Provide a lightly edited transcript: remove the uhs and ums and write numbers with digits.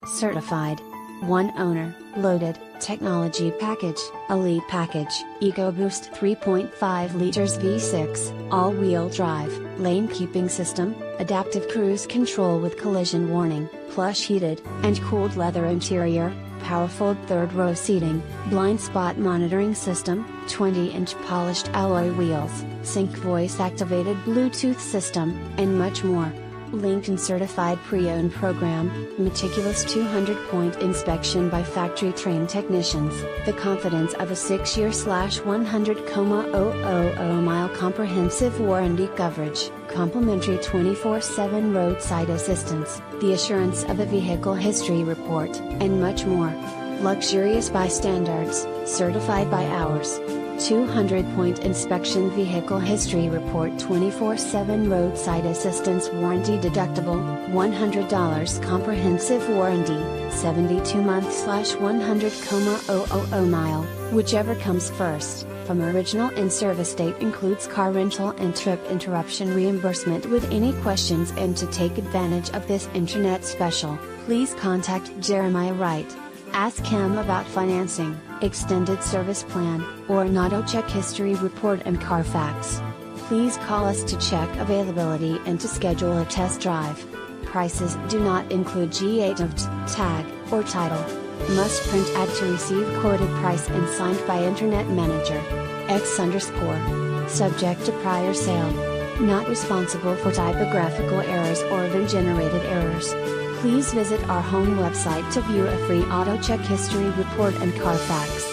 Certified. 1 owner, loaded, technology package, elite package, EcoBoost 3.5 liters V6, all-wheel drive, lane keeping system, adaptive cruise control with collision warning, plush heated and cooled leather interior, powerful third-row seating, blind spot monitoring system, 20-inch polished alloy wheels, sync voice-activated Bluetooth system, and much more. Lincoln Certified Pre-Owned Program, Meticulous 200-point inspection by factory-trained technicians, the confidence of a 6-year/100,000-mile comprehensive warranty coverage, complimentary 24/7 roadside assistance, the assurance of a vehicle history report, and much more. Luxurious by standards, certified by ours. 200-point inspection vehicle history report 24/7 roadside assistance warranty deductible, $100 comprehensive warranty, 72 months/100,000 mile, whichever comes first. From original in-service date includes car rental and trip interruption reimbursement with any questions, and to take advantage of this internet special, please contact Jeremiah Wright. Ask him about financing, extended service plan, or an auto check history report and Carfax. Please call us to check availability and to schedule a test drive. Prices do not include G8 of tag, or title. Must print ad to receive quoted price and signed by Internet Manager. X_. Subject to prior sale. Not responsible for typographical errors or VIN-generated errors. Please visit our home website to view a free auto check history report and Carfax.